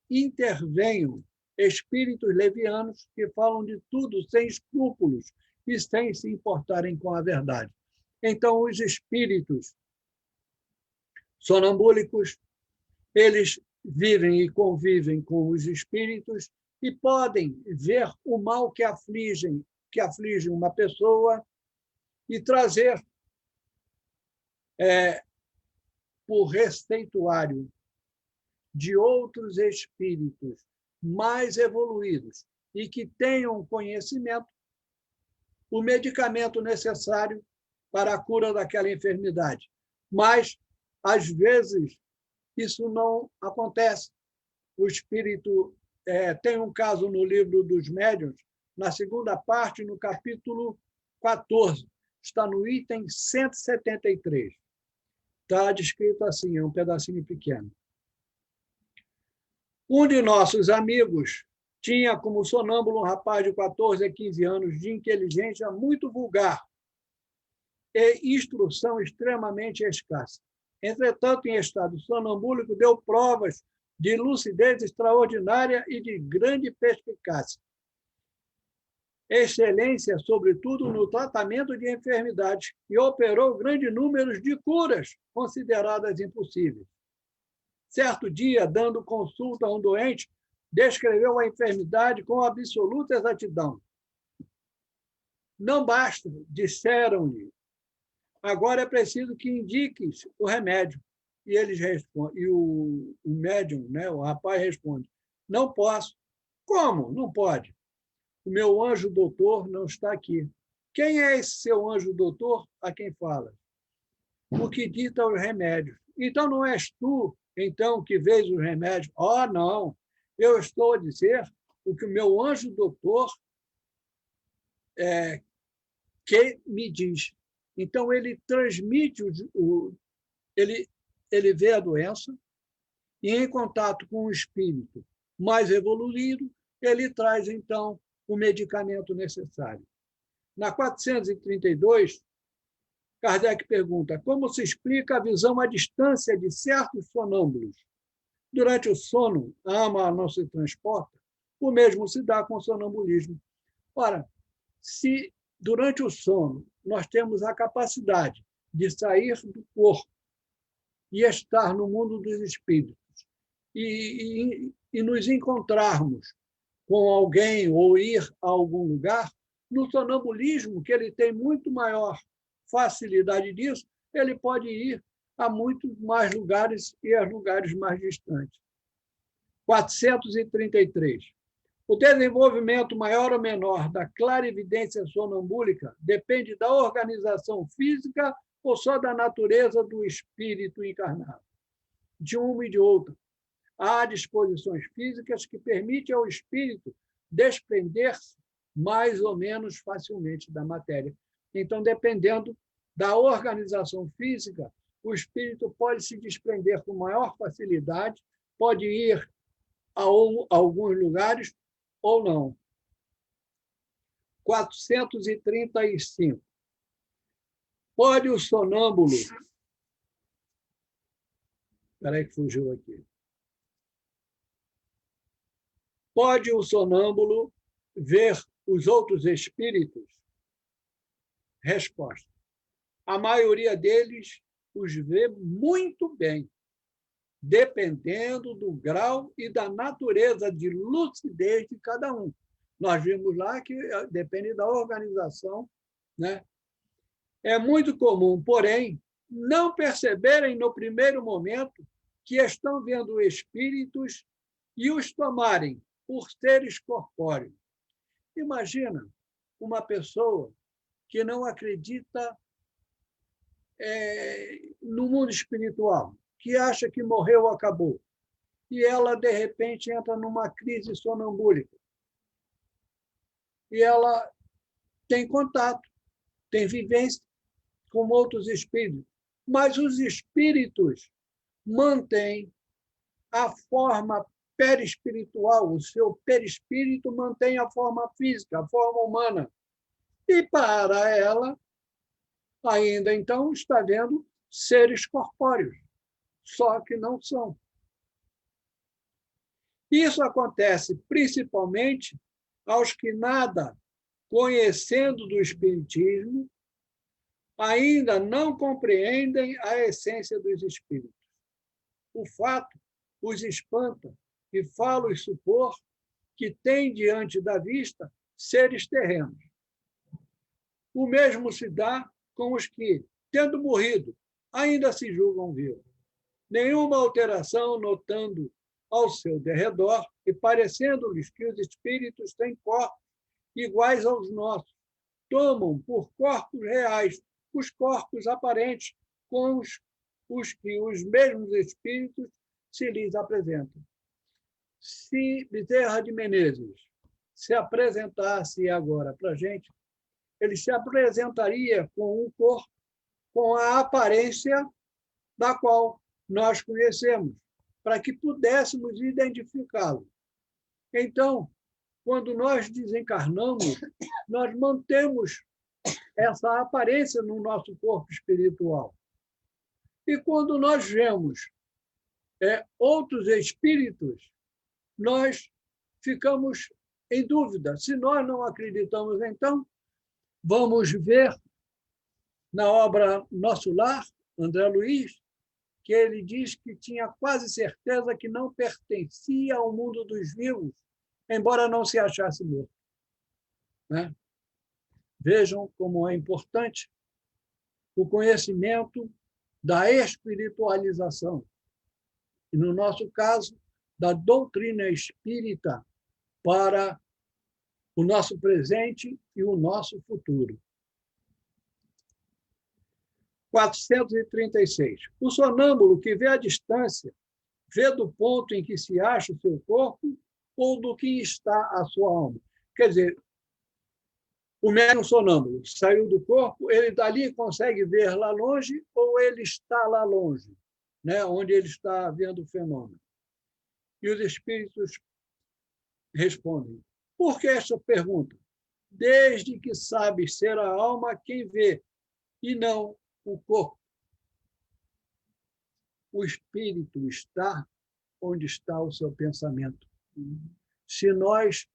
intervenham espíritos levianos que falam de tudo sem escrúpulos e sem se importarem com a verdade. Então, os espíritos sonambúlicos, eles vivem e convivem com os espíritos e podem ver o mal que aflige uma pessoa e trazer por receituário de outros espíritos mais evoluídos e que tenham conhecimento o medicamento necessário para a cura daquela enfermidade. Mas, às vezes, isso não acontece. O espírito tem um caso no livro dos médiuns, na segunda parte, no capítulo 14, está no item 173. Está descrito assim, é um pedacinho pequeno. Um de nossos amigos tinha como sonâmbulo um rapaz de 14 a 15 anos de inteligência muito vulgar. e instrução extremamente escassa. Entretanto, em estado sonambúlico, deu provas de lucidez extraordinária e de grande perspicácia. Excelência, sobretudo, no tratamento de enfermidades, e operou grande número de curas consideradas impossíveis. Certo dia, dando consulta a um doente, descreveu a enfermidade com absoluta exatidão. Não basta, disseram-lhe. Agora é preciso que indiques o remédio. E eles respondem, e o médium, né, o rapaz responde: não posso. Como? Não pode. O meu anjo doutor não está aqui. Quem é esse seu anjo doutor a quem fala? O que dita os remédios. Então não és tu, então, que vês os remédios? Oh, não. Eu estou a dizer o que o meu anjo doutor que me diz. Então ele transmite ele vê a doença e, em contato com o espírito mais evoluído, ele traz, então, o medicamento necessário. Na 432, Kardec pergunta: como se explica a visão à distância de certos sonâmbulos? Durante o sono, a alma não se transporta, o mesmo se dá com o sonambulismo. Ora, se durante o sono nós temos a capacidade de sair do corpo e estar no mundo dos espíritos e nos encontrarmos com alguém ou ir a algum lugar, no sonambulismo, que ele tem muito maior facilidade disso, ele pode ir a muitos mais lugares e a lugares mais distantes. 433. O desenvolvimento maior ou menor da clarividência sonambúlica depende da organização física ou só da natureza do espírito encarnado? De uma e de outra. Há disposições físicas que permitem ao espírito desprender-se mais ou menos facilmente da matéria. Então, dependendo da organização física, o espírito pode se desprender com maior facilidade, pode ir a alguns lugares ou não. 435. Pode o sonâmbulo... Espera aí que fugiu aqui. Pode o sonâmbulo ver os outros espíritos? Resposta: a maioria deles os vê muito bem, dependendo do grau e da natureza de lucidez de cada um. Nós vimos lá que depende da organização, né? É muito comum, porém, não perceberem no primeiro momento que estão vendo espíritos e os tomarem por seres corpóreos. Imagina uma pessoa que não acredita no mundo espiritual, que acha que morreu, acabou, e ela, de repente, entra numa crise sonambúlica. E ela tem contato, tem vivência com outros espíritos, mas os espíritos mantêm a forma perispiritual, o seu perispírito mantém a forma física, a forma humana. E para ela, ainda então, está vendo seres corpóreos, só que não são. Isso acontece principalmente aos que nada conhecendo do espiritismo, ainda não compreendem a essência dos espíritos. O fato os espanta e fala-os supor que têm diante da vista seres terrenos. O mesmo se dá com os que, tendo morrido, ainda se julgam vivos. Nenhuma alteração notando ao seu derredor e parecendo-lhes que os espíritos têm corpos iguais aos nossos, tomam por corpos reais os corpos aparentes com os que os mesmos espíritos se lhes apresentam. Se Bezerra de Menezes se apresentasse agora para a gente, ele se apresentaria com um corpo com a aparência da qual nós conhecemos, para que pudéssemos identificá-lo. Então, quando nós desencarnamos, nós mantemos essa aparência no nosso corpo espiritual. E quando nós vemos outros espíritos, nós ficamos em dúvida. Se nós não acreditamos, então, vamos ver na obra Nosso Lar, André Luiz, que ele diz que tinha quase certeza que não pertencia ao mundo dos vivos, embora não se achasse morto. Né? Vejam como é importante o conhecimento da espiritualização. E, no nosso caso, da doutrina espírita para o nosso presente e o nosso futuro. 436. O sonâmbulo que vê a distância, vê do ponto em que se acha o seu corpo ou do que está a sua alma. Quer dizer, o médium sonâmbulo saiu do corpo, ele dali consegue ver lá longe ou ele está lá longe, né, onde ele está vendo o fenômeno. E os espíritos respondem. Por que essa pergunta? Desde que sabes ser a alma quem vê, e não o corpo. O espírito está onde está o seu pensamento. Se nós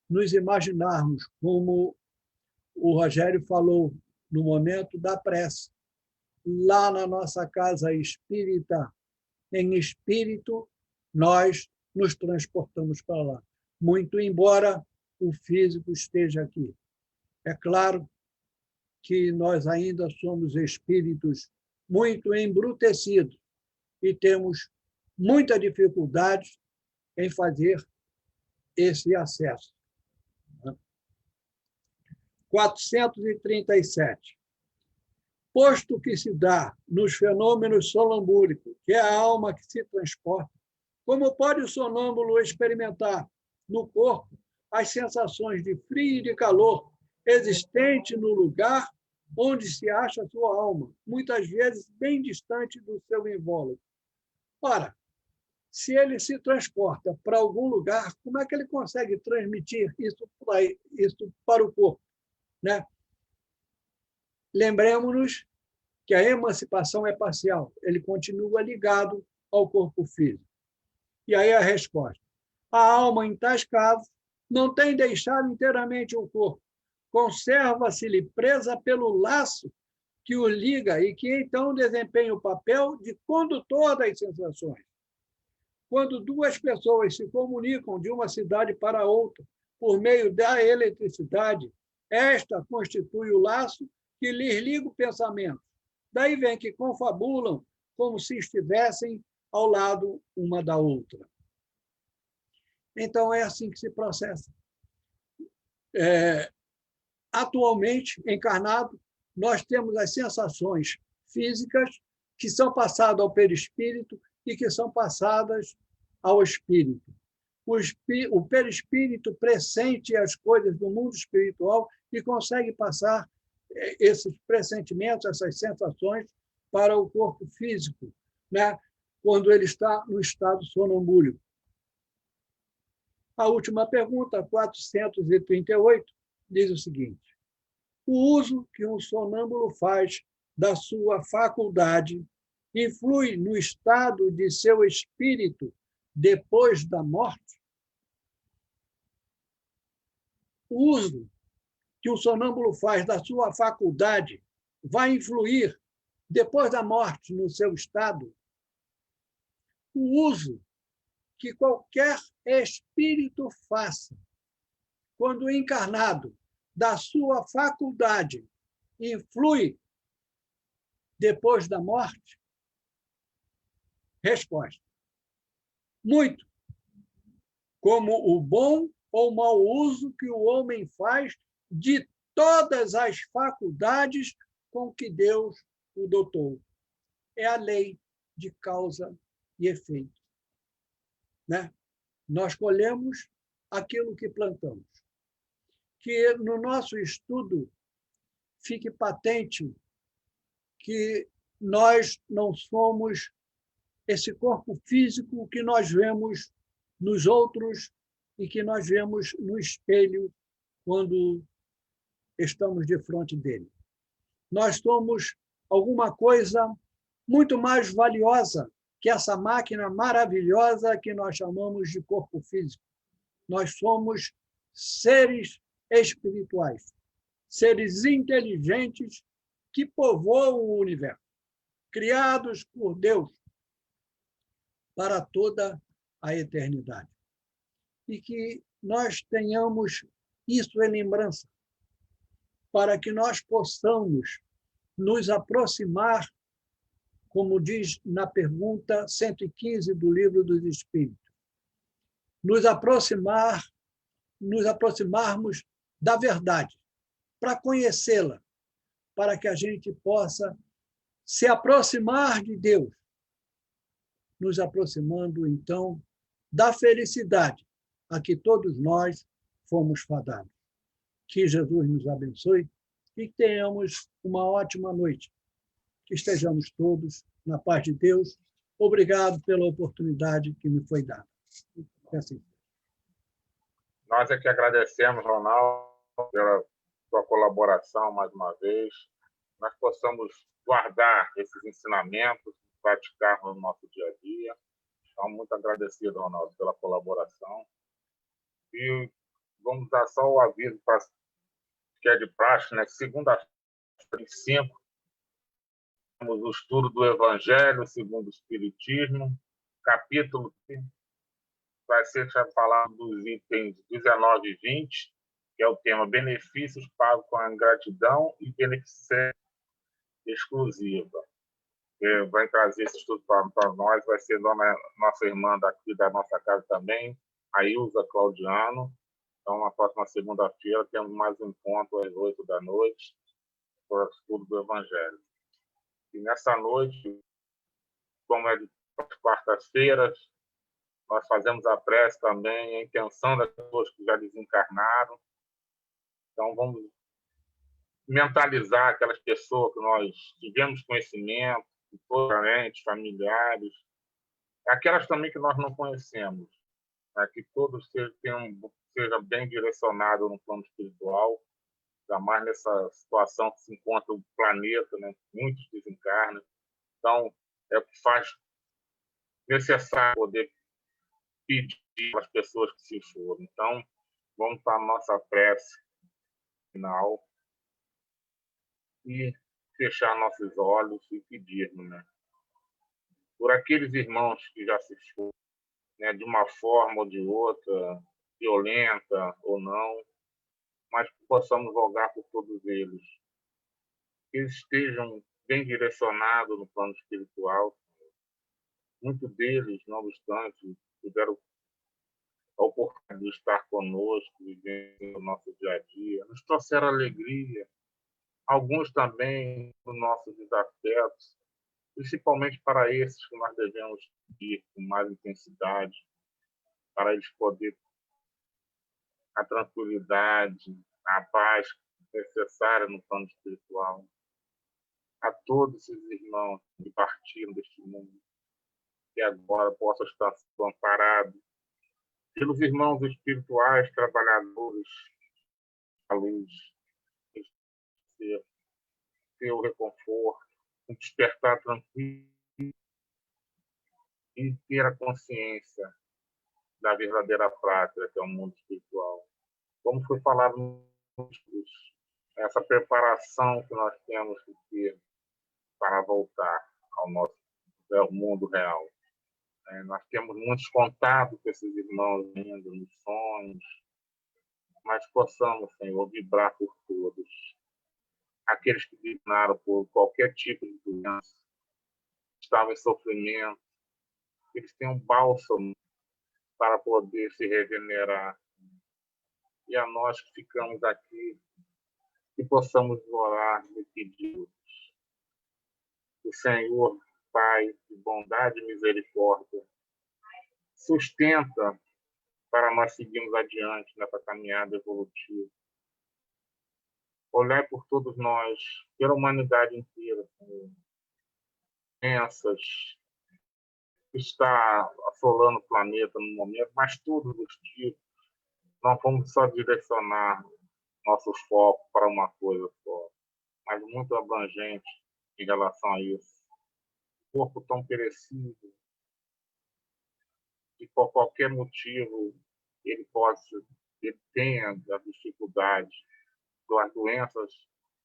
nos imaginarmos como o Rogério falou no momento da prece, lá na nossa casa espírita, em espírito, nós nos transportamos para lá, muito embora o físico esteja aqui. É claro que nós ainda somos espíritos muito embrutecidos e temos muita dificuldade em fazer esse acesso. 437. Posto que se dá nos fenômenos sonambúlicos, que é a alma que se transporta, como pode o sonâmbulo experimentar no corpo as sensações de frio e de calor existentes no lugar onde se acha a sua alma, muitas vezes bem distante do seu invólucro? Ora, se ele se transporta para algum lugar, como é que ele consegue transmitir isso para o corpo? Né? Lembremos-nos que a emancipação é parcial, ele continua ligado ao corpo físico. E aí a resposta. A alma, em tais casos, não tem deixado inteiramente o corpo, conserva-se-lhe presa pelo laço que o liga e que então desempenha o papel de condutor das sensações. Quando duas pessoas se comunicam de uma cidade para outra por meio da eletricidade, esta constitui o laço que lhes liga o pensamento. Daí vem que confabulam como se estivessem ao lado uma da outra. Então, é assim que se processa. Atualmente, encarnado, nós temos as sensações físicas que são passadas ao perispírito e que são passadas ao espírito. O perispírito pressente as coisas do mundo espiritual e consegue passar esses pressentimentos, essas sensações, para o corpo físico, né? Quando ele está no estado sonambúlico. A última pergunta, 438, diz o seguinte: o uso que um sonâmbulo faz da sua faculdade influi no estado de seu espírito depois da morte? O uso que o sonâmbulo faz da sua faculdade vai influir depois da morte no seu estado? O uso que qualquer espírito faça, quando encarnado, da sua faculdade, influi depois da morte? Resposta: muito. Como o bom ou mau uso que o homem faz de todas as faculdades com que Deus o dotou. É a lei de causa e efeito. Né? Nós colhemos aquilo que plantamos. Que no nosso estudo fique patente que nós não somos esse corpo físico que nós vemos nos outros e que nós vemos no espelho quando estamos de frente dele. Nós somos alguma coisa muito mais valiosa que essa máquina maravilhosa que nós chamamos de corpo físico. Nós somos seres espirituais, seres inteligentes que povoam o universo, criados por Deus para toda a eternidade. E que nós tenhamos isso em lembrança, para que nós possamos nos aproximar, como diz na pergunta 115 do Livro dos Espíritos, nos aproximarmos da verdade, para conhecê-la, para que a gente possa se aproximar de Deus, nos aproximando, então, da felicidade a que todos nós fomos fadados. Que Jesus nos abençoe e que tenhamos uma ótima noite. Que estejamos todos na paz de Deus. Obrigado pela oportunidade que me foi dada. É assim. Nós é que agradecemos, Ronaldo, pela sua colaboração mais uma vez. Nós possamos guardar esses ensinamentos, praticar no nosso dia a dia. Então, muito agradecido, Ronaldo, pela colaboração. E vamos dar só o aviso que é de praxe, né? Segunda-feira, 5, temos o estudo do Evangelho segundo o Espiritismo, capítulo vai ser falado dos itens 19 e 20, que é o tema benefícios pagos com a ingratidão e beneficência exclusiva. Vai trazer esse estudo para nós, vai ser nossa irmã daqui da nossa casa também, a Ilza Claudiano. Então, na próxima segunda-feira, temos mais um encontro às 8 da noite, para o estudo do Evangelho. E nessa noite, como é de quartas-feiras, nós fazemos a prece também, a intenção das pessoas que já desencarnaram. Então, vamos mentalizar aquelas pessoas que nós tivemos conhecimento, parentes, familiares, aquelas também que nós não conhecemos, né? Que todos sejam bem direcionados no plano espiritual, ainda mais nessa situação que se encontra o planeta, né? Muitos desencarnam. Então, é o que faz necessário poder pedir às pessoas que se foram. Então, vamos para a nossa prece final e fechar nossos olhos e pedirmos, né? Por aqueles irmãos que já se foram, né, de uma forma ou de outra, violenta ou não, mas que possamos rogar por todos eles, que eles estejam bem direcionados no plano espiritual. Muitos deles, não obstante, tiveram a oportunidade de estar conosco, vivendo o nosso dia a dia, nos trouxeram alegria, alguns também os nossos desafetos, principalmente para esses que nós devemos ir com mais intensidade, para eles poderem a tranquilidade, a paz necessária no plano espiritual. A todos esses irmãos que partiram deste mundo, que agora possam estar amparados pelos irmãos espirituais, trabalhadores da luz, ter o reconforto, um despertar tranquilo e ter a consciência da verdadeira pátria, que é o mundo espiritual. Como foi falado nos cursos, essa preparação que nós temos que ter para voltar ao mundo real. Nós temos muitos contatos com esses irmãos ainda nos sonhos, mas possamos, Senhor, vibrar por todos. Aqueles que vibraram por qualquer tipo de doença, estavam em sofrimento, eles têm um bálsamo para poder se regenerar. E a nós que ficamos aqui, que possamos orar e pedir. O Senhor, Pai de bondade e misericórdia, sustenta para nós seguirmos adiante nessa caminhada evolutiva. Olhai por todos nós, pela humanidade inteira, Senhor. Doenças que está assolando o planeta no momento, mas todos os tipos. Não vamos só direcionar nossos focos para uma coisa só. mas muito abrangente em relação a isso. O corpo tão perecível, que por qualquer motivo ele tenha as dificuldades, as doenças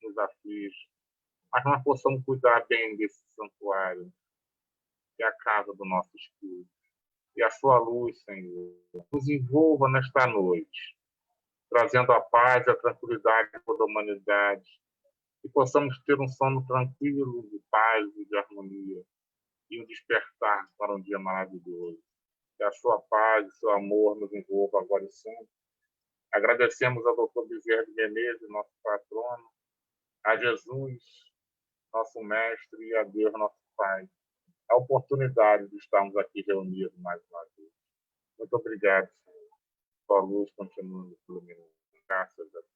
nos afligem, mas nós possamos cuidar bem desse santuário, que é a casa do nosso Espírito. E a sua luz, Senhor, nos envolva nesta noite, trazendo a paz e a tranquilidade para toda a humanidade, e possamos ter um sono tranquilo, de paz e de harmonia, e um despertar para um dia maravilhoso. Que a sua paz e seu amor nos envolva agora e sempre. Agradecemos ao Dr. Bezerra de Menezes, nosso patrono, a Jesus, nosso mestre, e a Deus, nosso Pai, a oportunidade de estarmos aqui reunidos mais uma vez. Muito obrigado, Senhor. Sua luz continua nos iluminando. Graças a Deus.